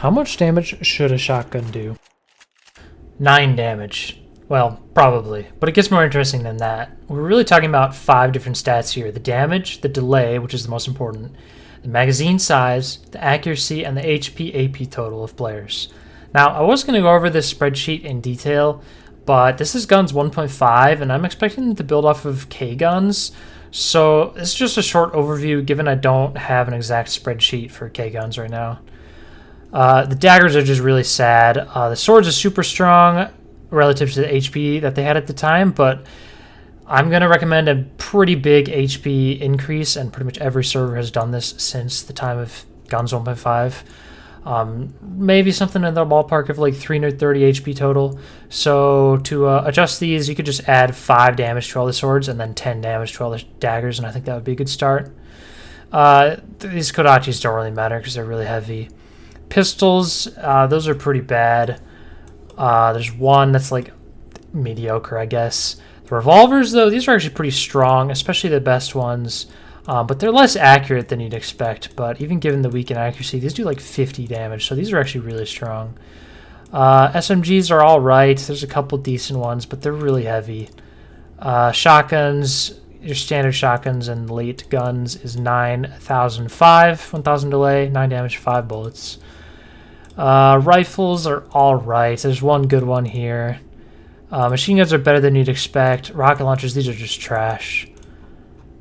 How much damage should a shotgun do? 9 damage. Well, probably, but it gets more interesting than that. We're really talking about 5 different stats here. The damage, the delay, which is the most important, the magazine size, the accuracy, and the HP AP total of players. Now, I was going to go over this spreadsheet in detail, but this is GunZ 1.5, and I'm expecting it to build off of K-Guns. So this is just a short overview, given I don't have an exact spreadsheet for K-Guns right now. The daggers are just really sad. The swords are super strong relative to the HP that they had at the time, but I'm going to recommend a pretty big HP increase, and pretty much every server has done this since the time of GunZ 1.5. Maybe something in the ballpark of like 330 HP total. So to adjust these, you could just add 5 damage to all the swords and then 10 damage to all the daggers, and I think that would be a good start. These Kodachis don't really matter because they're really heavy. Pistols, those are pretty bad. There's one that's like mediocre, I guess. The revolvers, though, these are actually pretty strong, especially the best ones. But they're less accurate than you'd expect. But even given the weak in accuracy, these do like 50 damage, so these are actually really strong. SMGs are all right. There's a couple decent ones, but they're really heavy. Shotguns, your standard shotguns and late guns is 9,005, 1,000 delay, 9 damage, 5 bullets. Rifles are all right. There's one good one here. Machine guns are better than you'd expect. Rocket launchers, these are just trash.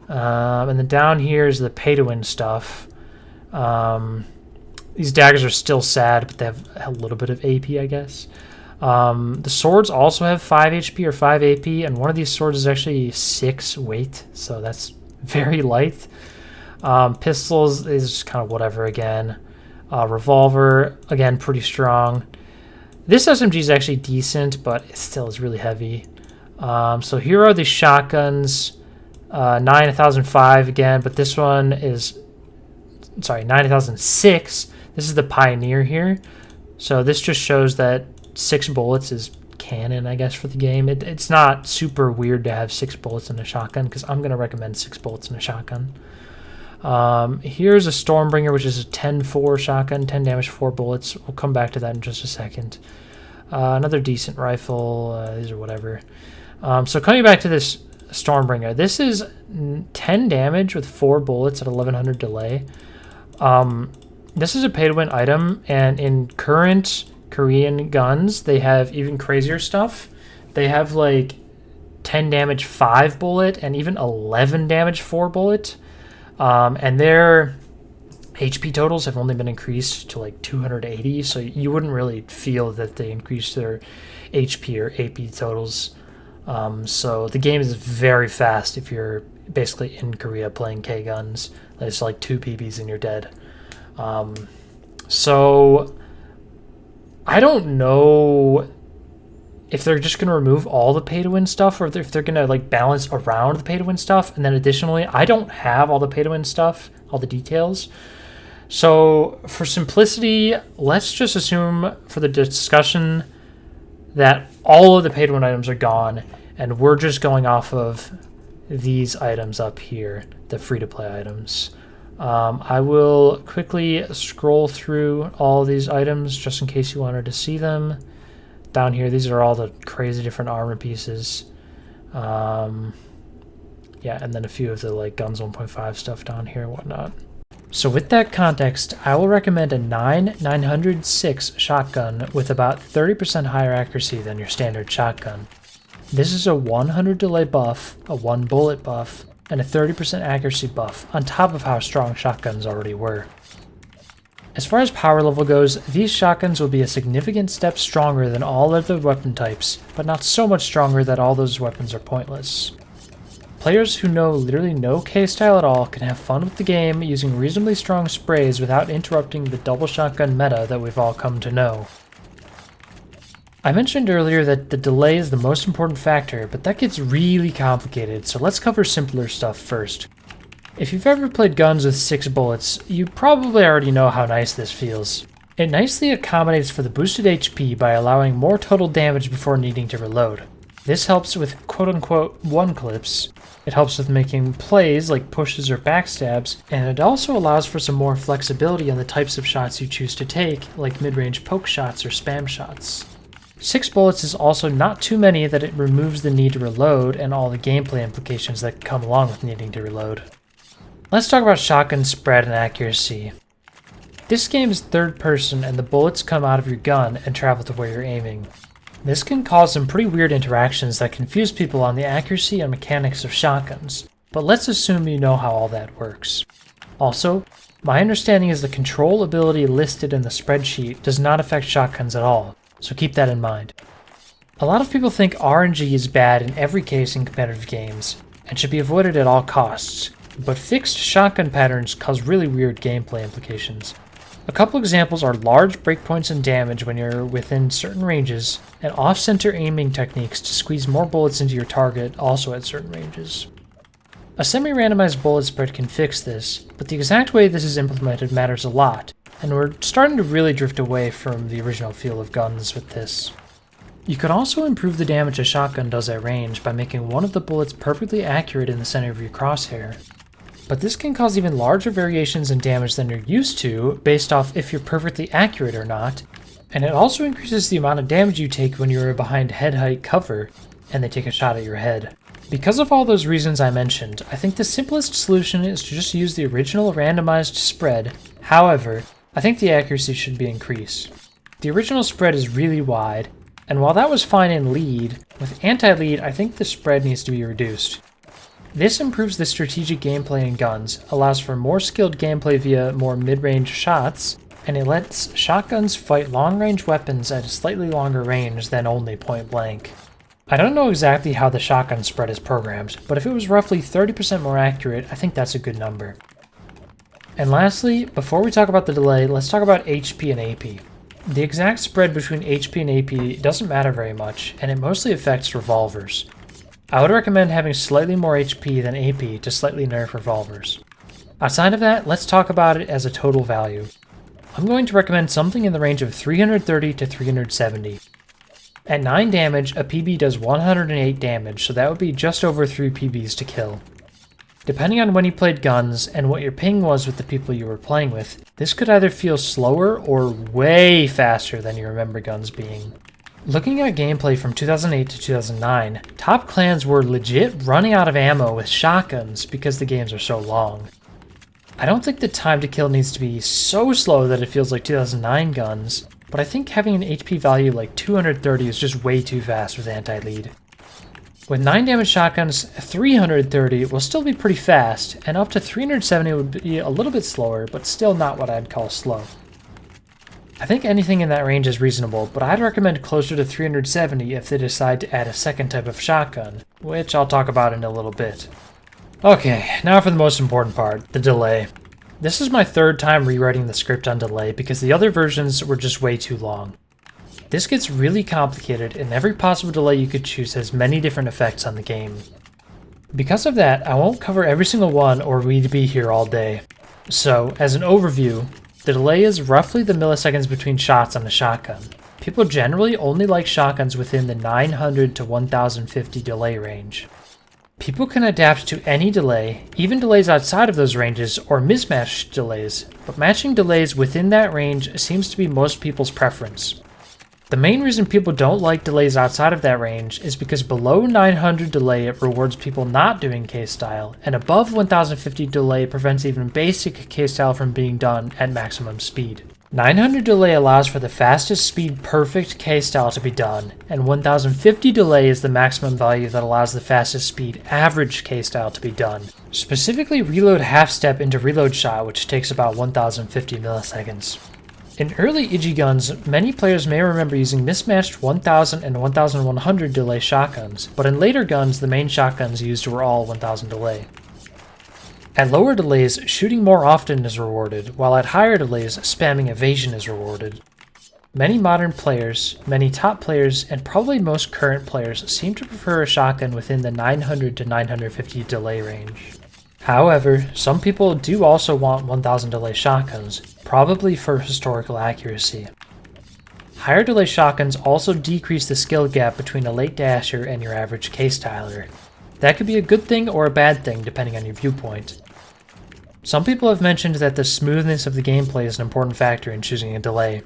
And then down here is the pay-to-win stuff. These daggers are still sad, but they have a little bit of AP, I guess. The swords also have 5 HP or 5 AP, and one of these swords is actually 6 weight, so that's very light. Pistols is just kind of whatever again. Revolver, again, pretty strong. This SMG is actually decent, but it still is really heavy. So here are the shotguns. 9,005 again, but this one is, sorry, 9,006. This is the Pioneer here. So this just shows that 6 bullets is canon, I guess, for the game. It's not super weird to have 6 bullets in a shotgun, because I'm going to recommend 6 bullets in a shotgun. Here's a Stormbringer, which is a 10-4 shotgun, 10 damage, 4 bullets. We'll come back to that in just a second. Another decent rifle. These are whatever. So coming back to this Stormbringer, this is 10 damage with 4 bullets at 1100 delay. This is a pay-to-win item, and in current Korean guns, they have even crazier stuff. They have like 10 damage 5 bullet and even 11 damage 4 bullet. And their HP totals have only been increased to like 280, so you wouldn't really feel that they increased their HP or AP totals. So the game is very fast if you're basically in Korea playing K-Guns. It's like 2 PBs and you're dead. So I don't know if they're just going to remove all the pay-to-win stuff, or if they're going to like balance around the pay-to-win stuff. And then additionally, I don't have all the pay-to-win stuff, all the details. So for simplicity, let's just assume for the discussion that all of the pay-to-win items are gone, and we're just going off of these items up here, the free-to-play items. I will quickly scroll through all these items just in case you wanted to see them. Down here, these are all the crazy different armor pieces. Yeah, and then a few of the like GunZ 1.5 stuff down here and whatnot. So with that context, I will recommend a 906 shotgun with about 30% higher accuracy than your standard shotgun. This is a 100 delay buff, a 1 bullet buff, and a 30% accuracy buff on top of how strong shotguns already were. As far as power level goes, these shotguns will be a significant step stronger than all other weapon types, but not so much stronger that all those weapons are pointless. Players who know literally no K-style at all can have fun with the game using reasonably strong sprays without interrupting the double shotgun meta that we've all come to know. I mentioned earlier that the delay is the most important factor, but that gets really complicated, so let's cover simpler stuff first. If you've ever played guns with 6 bullets, you probably already know how nice this feels. It nicely accommodates for the boosted HP by allowing more total damage before needing to reload. This helps with quote-unquote one clips. It helps with making plays like pushes or backstabs, and it also allows for some more flexibility on the types of shots you choose to take, like mid-range poke shots or spam shots. 6 bullets is also not too many that it removes the need to reload and all the gameplay implications that come along with needing to reload. Let's talk about shotgun spread and accuracy. This game is third person and the bullets come out of your gun and travel to where you're aiming. This can cause some pretty weird interactions that confuse people on the accuracy and mechanics of shotguns, but let's assume you know how all that works. Also, my understanding is the control ability listed in the spreadsheet does not affect shotguns at all, so keep that in mind. A lot of people think RNG is bad in every case in competitive games, and should be avoided at all costs, but fixed shotgun patterns cause really weird gameplay implications. A couple examples are large breakpoints in damage when you're within certain ranges, and off-center aiming techniques to squeeze more bullets into your target also at certain ranges. A semi-randomized bullet spread can fix this, but the exact way this is implemented matters a lot, and we're starting to really drift away from the original feel of guns with this. You can also improve the damage a shotgun does at range by making one of the bullets perfectly accurate in the center of your crosshair. But this can cause even larger variations in damage than you're used to, based off if you're perfectly accurate or not, and it also increases the amount of damage you take when you're behind head height cover, and they take a shot at your head. Because of all those reasons I mentioned, I think the simplest solution is to just use the original randomized spread. However, I think the accuracy should be increased. The original spread is really wide, and while that was fine in lead, with anti-lead I think the spread needs to be reduced. This improves the strategic gameplay in guns, allows for more skilled gameplay via more mid-range shots, and it lets shotguns fight long-range weapons at a slightly longer range than only point blank. I don't know exactly how the shotgun spread is programmed, but if it was roughly 30% more accurate, I think that's a good number. And lastly, before we talk about the delay, let's talk about HP and AP. The exact spread between HP and AP doesn't matter very much, and it mostly affects revolvers. I would recommend having slightly more HP than AP to slightly nerf revolvers. Outside of that, let's talk about it as a total value. I'm going to recommend something in the range of 330 to 370. At 9 damage, a PB does 108 damage, so that would be just over 3 PBs to kill. Depending on when you played guns and what your ping was with the people you were playing with, this could either feel slower or way faster than you remember guns being. Looking at gameplay from 2008 to 2009, top clans were legit running out of ammo with shotguns because the games are so long. I don't think the time to kill needs to be so slow that it feels like 2009 guns, but I think having an HP value like 230 is just way too fast with anti-lead. With 9 damage shotguns, 330 will still be pretty fast, and up to 370 would be a little bit slower, but still not what I'd call slow. I think anything in that range is reasonable, but I'd recommend closer to 370 if they decide to add a second type of shotgun, which I'll talk about in a little bit. Okay, now for the most important part, the delay. This is my third time rewriting the script on delay because the other versions were just way too long. This gets really complicated, and every possible delay you could choose has many different effects on the game. Because of that, I won't cover every single one or we'd be here all day. So, as an overview, the delay is roughly the milliseconds between shots on a shotgun. People generally only like shotguns within the 900 to 1050 delay range. People can adapt to any delay, even delays outside of those ranges or mismatched delays, but matching delays within that range seems to be most people's preference. The main reason people don't like delays outside of that range is because below 900 delay it rewards people not doing K-style, and above 1050 delay prevents even basic K-style from being done at maximum speed. 900 delay allows for the fastest speed perfect K-style to be done, and 1050 delay is the maximum value that allows the fastest speed average K-style to be done. Specifically reload half step into reload shot, which takes about 1050 milliseconds. In early IG guns, many players may remember using mismatched 1000 and 1100 delay shotguns, but in later guns the main shotguns used were all 1000 delay. At lower delays, shooting more often is rewarded, while at higher delays, spamming evasion is rewarded. Many modern players, many top players, and probably most current players seem to prefer a shotgun within the 900 to 950 delay range. However, some people do also want 1000 delay shotguns, probably for historical accuracy. Higher delay shotguns also decrease the skill gap between a late dasher and your average case tiler. That could be a good thing or a bad thing depending on your viewpoint. Some people have mentioned that the smoothness of the gameplay is an important factor in choosing a delay.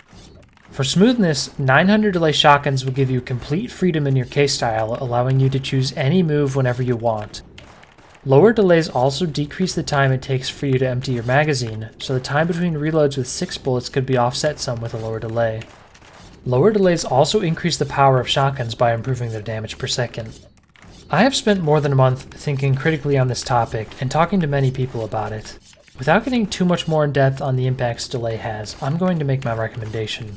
For smoothness, 900 delay shotguns will give you complete freedom in your case style, allowing you to choose any move whenever you want. Lower delays also decrease the time it takes for you to empty your magazine, so the time between reloads with 6 bullets could be offset some with a lower delay. Lower delays also increase the power of shotguns by improving their damage per second. I have spent more than a month thinking critically on this topic and talking to many people about it. Without getting too much more in depth on the impacts delay has, I'm going to make my recommendation.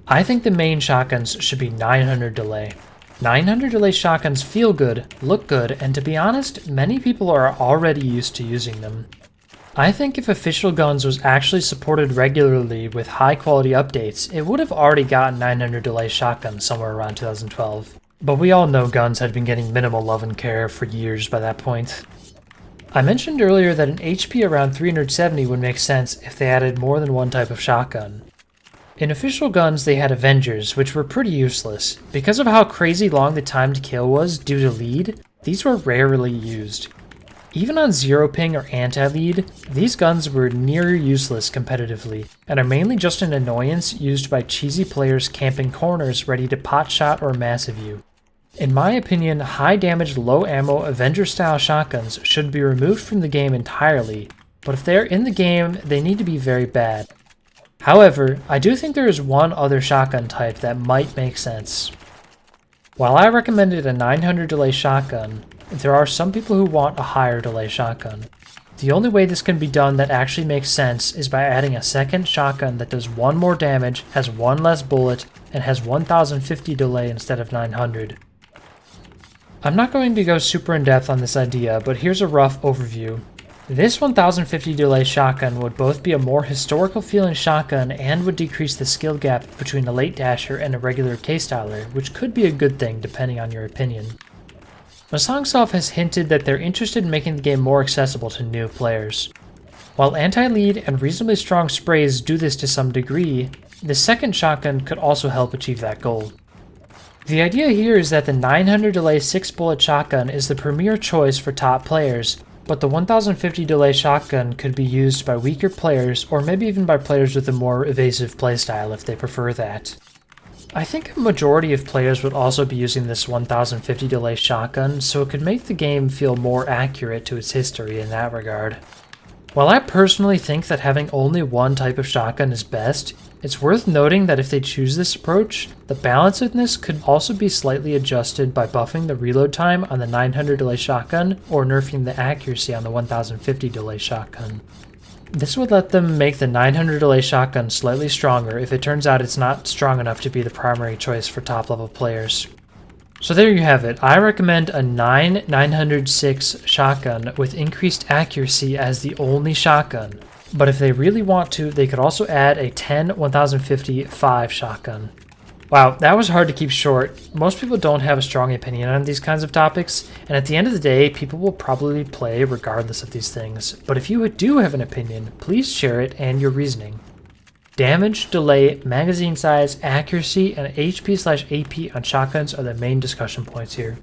I think the main shotguns should be 900 delay. 900 delay shotguns feel good, look good, and to be honest, many people are already used to using them. I think if Official Guns was actually supported regularly with high quality updates, it would have already gotten 900 delay shotguns somewhere around 2012. But we all know guns had been getting minimal love and care for years by that point. I mentioned earlier that an HP around 370 would make sense if they added more than one type of shotgun. In Official Guns they had Avengers, which were pretty useless. Because of how crazy long the time to kill was due to lead, these were rarely used. Even on zero ping or anti-lead, these guns were near useless competitively, and are mainly just an annoyance used by cheesy players camping corners ready to potshot or massive you. In my opinion, high damage, low ammo Avenger style shotguns should be removed from the game entirely, but if they are in the game, they need to be very bad. However, I do think there is one other shotgun type that might make sense. While I recommended a 900 delay shotgun, there are some people who want a higher delay shotgun. The only way this can be done that actually makes sense is by adding a second shotgun that does 1 more damage, has 1 less bullet, and has 1050 delay instead of 900. I'm not going to go super in depth on this idea, but here's a rough overview. This 1050 delay shotgun would both be a more historical feeling shotgun and would decrease the skill gap between a late dasher and a regular case styler, which could be a good thing depending on your opinion. Masongsoft has hinted that they're interested in making the game more accessible to new players. While anti-lead and reasonably strong sprays do this to some degree, the second shotgun could also help achieve that goal. The idea here is that the 900 delay 6 bullet shotgun is the premier choice for top players, but the 1050 delay shotgun could be used by weaker players or maybe even by players with a more evasive playstyle if they prefer that. I think a majority of players would also be using this 1050 delay shotgun, so it could make the game feel more accurate to its history in that regard. While I personally think that having only one type of shotgun is best, it's worth noting that if they choose this approach, the balancedness could also be slightly adjusted by buffing the reload time on the 900 delay shotgun or nerfing the accuracy on the 1050 delay shotgun. This would let them make the 900 delay shotgun slightly stronger if it turns out it's not strong enough to be the primary choice for top level players. So there you have it. I recommend a 906 shotgun with increased accuracy as the only shotgun. But if they really want to, they could also add a 10 1050 5 shotgun. Wow, that was hard to keep short. Most people don't have a strong opinion on these kinds of topics, and at the end of the day, people will probably play regardless of these things. But if you do have an opinion, please share it and your reasoning. Damage, delay, magazine size, accuracy, and HP/AP on shotguns are the main discussion points here.